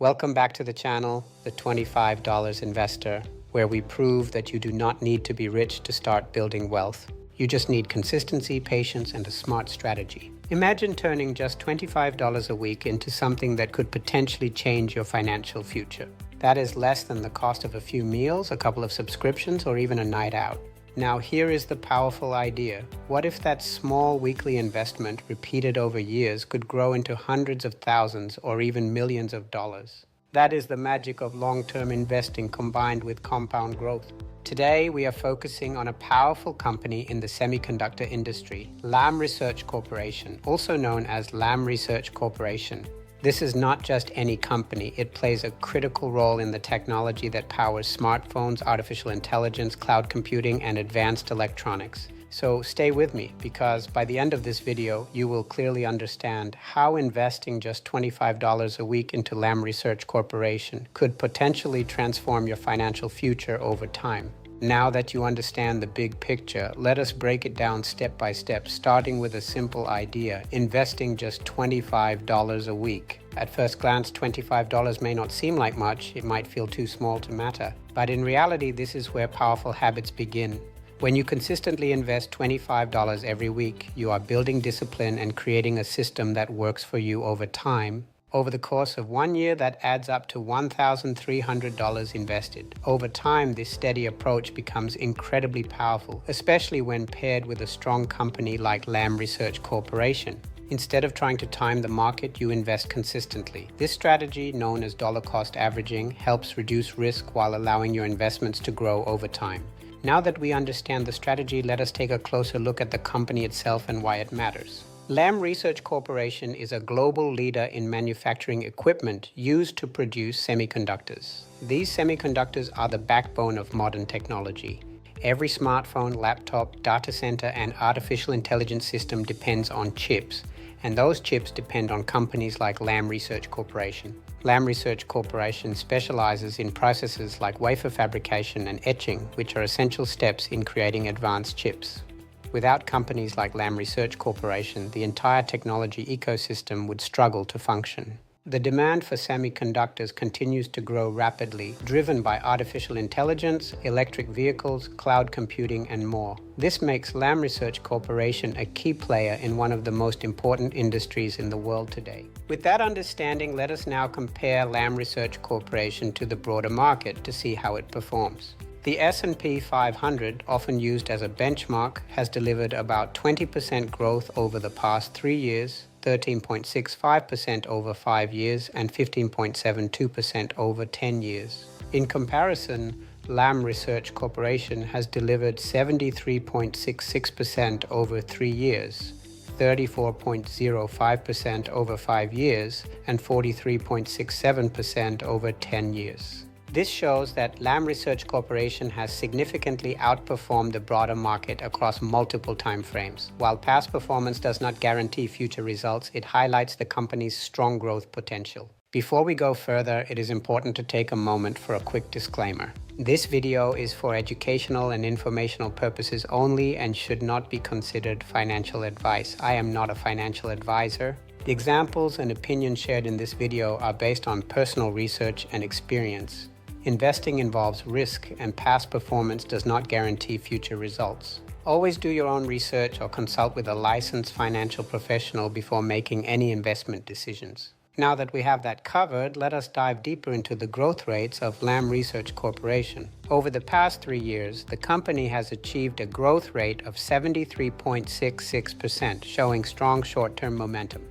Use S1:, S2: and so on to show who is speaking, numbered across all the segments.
S1: Welcome back to the channel, The $25 Investor, where we prove that you do not need to be rich to start building wealth. You just need consistency, patience, and a smart strategy. Imagine turning just $25 a week into something that could potentially change your financial future. That is less than the cost of a few meals, a couple of subscriptions, or even a night out. Now here is the powerful idea. What if that small weekly investment, repeated over years, could grow into hundreds of thousands or even millions of dollars? That is the magic of long-term investing combined with compound growth. Today, we are focusing on a powerful company in the semiconductor industry, Lam Research Corporation, also known as Lam Research Corporation. This is not just any company. It plays a critical role in the technology that powers smartphones, artificial intelligence, cloud computing, and advanced electronics. So stay with me, because by the end of this video, you will clearly understand how investing just $25 a week into Lam Research Corporation could potentially transform your financial future over time. Now that you understand the big picture, let us break it down step by step, starting with a simple idea: investing just $25 a week. At first glance, $25 may not seem like much. It might feel too small to matter. But in reality, this is where powerful habits begin. When you consistently invest $25 every week, you are building discipline and creating a system that works for you over time. Over the course of 1 year, that adds up to $1,300 invested. Over time, this steady approach becomes incredibly powerful, especially when paired with a strong company like Lam Research Corporation. Instead of trying to time the market, you invest consistently. This strategy, known as dollar cost averaging, helps reduce risk while allowing your investments to grow over time. Now that we understand the strategy, let us take a closer look at the company itself and why it matters. Lam Research Corporation is a global leader in manufacturing equipment used to produce semiconductors. These semiconductors are the backbone of modern technology. Every smartphone, laptop, data center, and artificial intelligence system depends on chips, and those chips depend on companies like Lam Research Corporation. Lam Research Corporation specializes in processes like wafer fabrication and etching, which are essential steps in creating advanced chips. Without companies like Lam Research Corporation, the entire technology ecosystem would struggle to function. The demand for semiconductors continues to grow rapidly, driven by artificial intelligence, electric vehicles, cloud computing, and more. This makes Lam Research Corporation a key player in one of the most important industries in the world today. With that understanding, let us now compare Lam Research Corporation to the broader market to see how it performs. The S&P 500, often used as a benchmark, has delivered about 20% growth over the past 3 years, 13.65% over 5 years, and 15.72% over 10 years. In comparison, Lam Research Corporation has delivered 73.66% over 3 years, 34.05% over 5 years, and 43.67% over 10 years. This shows that Lam Research Corporation has significantly outperformed the broader market across multiple timeframes. While past performance does not guarantee future results, it highlights the company's strong growth potential. Before we go further, it is important to take a moment for a quick disclaimer. This video is for educational and informational purposes only and should not be considered financial advice. I am not a financial advisor. The examples and opinions shared in this video are based on personal research and experience. Investing involves risk, and past performance does not guarantee future results. Always do your own research or consult with a licensed financial professional before making any investment decisions. Now that we have that covered, let us dive deeper into the growth rates of Lam Research Corporation. Over the past 3 years, the company has achieved a growth rate of 73.66%, showing strong short-term momentum.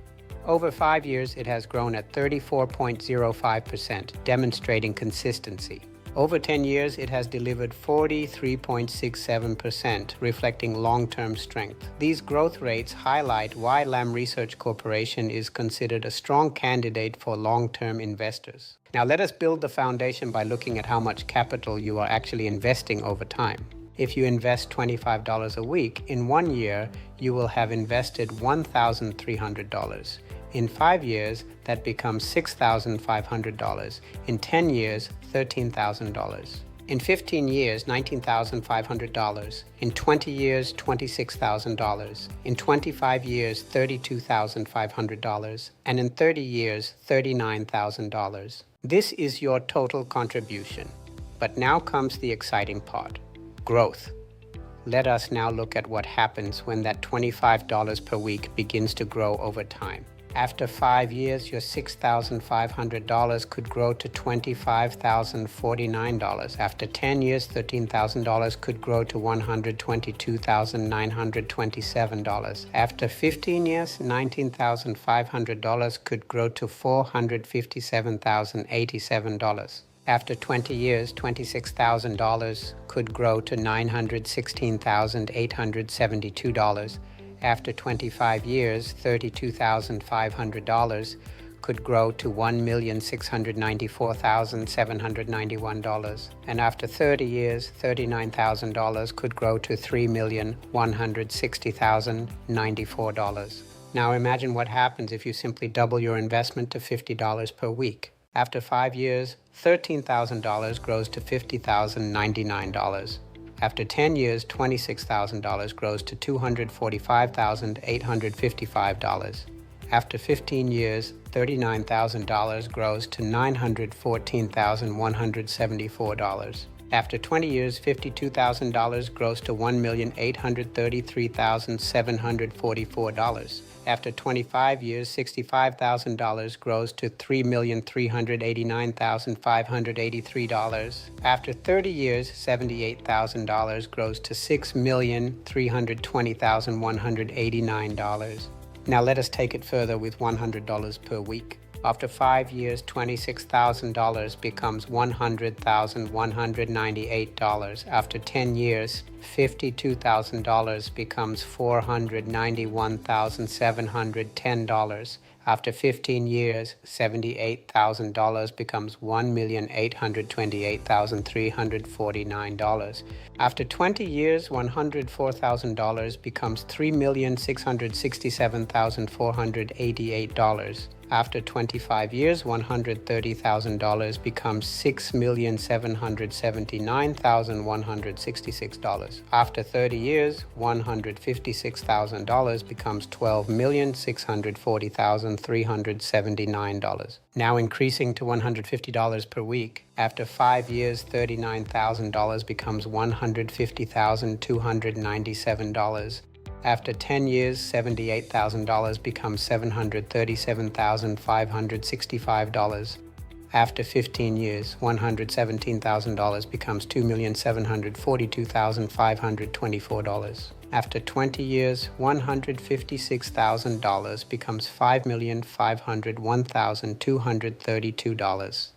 S1: Over 5 years, it has grown at 34.05%, demonstrating consistency. Over 10 years, it has delivered 43.67%, reflecting long-term strength. These growth rates highlight why Lam Research Corporation is considered a strong candidate for long-term investors. Now let us build the foundation by looking at how much capital you are actually investing over time. If you invest $25 a week, in 1 year, you will have invested $1,300. In 5 years, that becomes $6,500. In 10 years, $13,000. In 15 years, $19,500. In 20 years, $26,000. In 25 years, $32,500. And in 30 years, $39,000. This is your total contribution. But now comes the exciting part, growth. Let us now look at what happens when that $25 per week begins to grow over time. After 5 years, your $6,500 could grow to $25,049. After 10 years, $13,000 could grow to $122,927. After 15 years, $19,500 could grow to $457,087. After 20 years, $26,000 could grow to $916,872. After 25 years, $32,500 could grow to $1,694,791. And after 30 years, $39,000 could grow to $3,160,094. Now imagine what happens if you simply double your investment to $50 per week. After 5 years, $13,000 grows to $50,099. After 10 years, $26,000 grows to $245,855. After 15 years, $39,000 grows to $914,174. After 20 years, $52,000 grows to $1,833,744. After 25 years, $65,000 grows to $3,389,583. After 30 years, $78,000 grows to $6,320,189. Now let us take it further with $100 per week. After 5 years, $26,000 becomes $100,198. After 10 years, $52,000 becomes $491,710. After 15 years, $78,000 becomes $1,828,349. After 20 years, $104,000 becomes $3,667,488. After 25 years, $130,000 becomes $6,779,166. After 30 years, $156,000 becomes $12,640,379. Now increasing to $150 per week. After 5 years, $39,000 becomes $150,297. After 10 years, $78,000 becomes $737,565. After 15 years, $117,000 becomes $2,742,524. After 20 years, $156,000 becomes $5,501,232.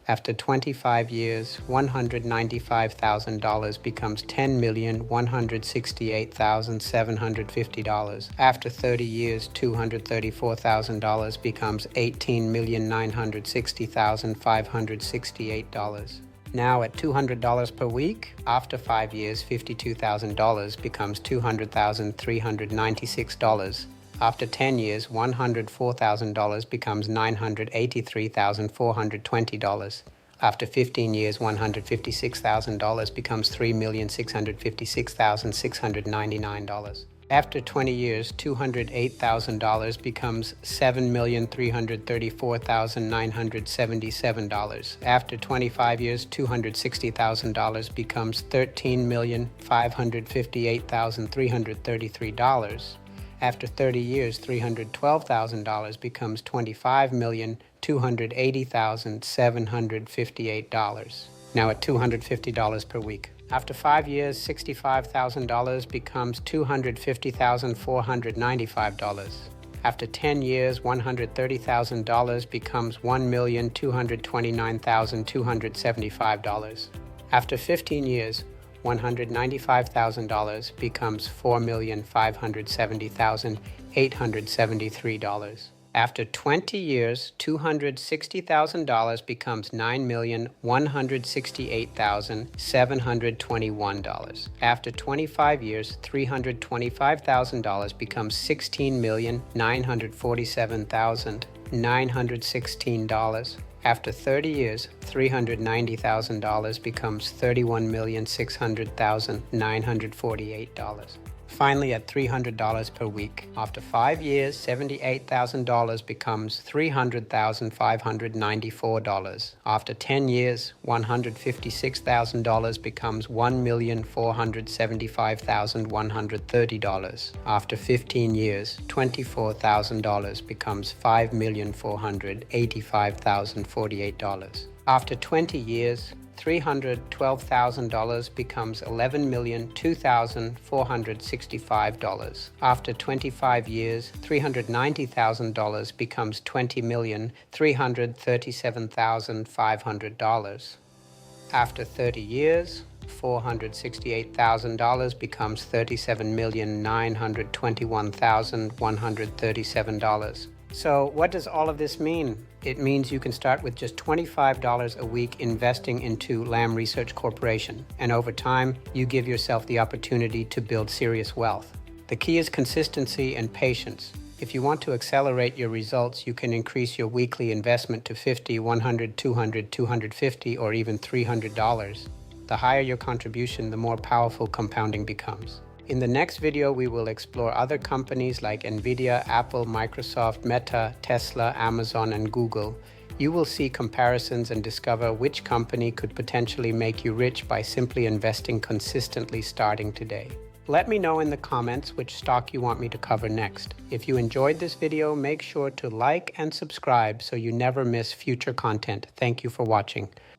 S1: After 25 years, $195,000 becomes $10,168,750. After 30 years, $234,000 becomes $18,960,568. Now at $200 per week, after 5 years, $52,000 becomes $200,396. After 10 years, $104,000 becomes $983,420. After 15 years, $156,000 becomes $3,656,699. After 20 years, $208,000 becomes $7,334,977. After 25 years, $260,000 becomes $13,558,333. After 30 years, $312,000 becomes $25,280,758. Now at $250 per week. After 5 years, $65,000 becomes $250,495. After 10 years, $130,000 becomes $1,229,275. After 15 years, $195,000 becomes $4,570,873. After 20 years, $260,000 becomes $9,168,721. After 25 years, $325,000 becomes $16,947,916. After 30 years, $390,000 becomes $31,600,948. finally at $300 per week. After 5 years, $78,000 becomes $300,594. After 10 years, $156,000 becomes $1,475,130. After 15 years, $24,000 becomes $5,485,048. After 20 years, $312,000 becomes $11,002,465. After 25 years, $390,000 becomes $20,337,500. After 30 years, $468,000 becomes $37,921,137. So what does all of this mean? It means you can start with just $25 a week investing into Lam Research Corporation, and over time, you give yourself the opportunity to build serious wealth. The key is consistency and patience. If you want to accelerate your results, you can increase your weekly investment to $50, $100, $200, $250, or even $300. The higher your contribution, the more powerful compounding becomes. In the next video, we will explore other companies like Nvidia, Apple, Microsoft, Meta, Tesla, Amazon, and Google. You will see comparisons and discover which company could potentially make you rich by simply investing consistently starting today. Let me know in the comments which stock you want me to cover next. If you enjoyed this video, make sure to like and subscribe so you never miss future content. Thank you for watching.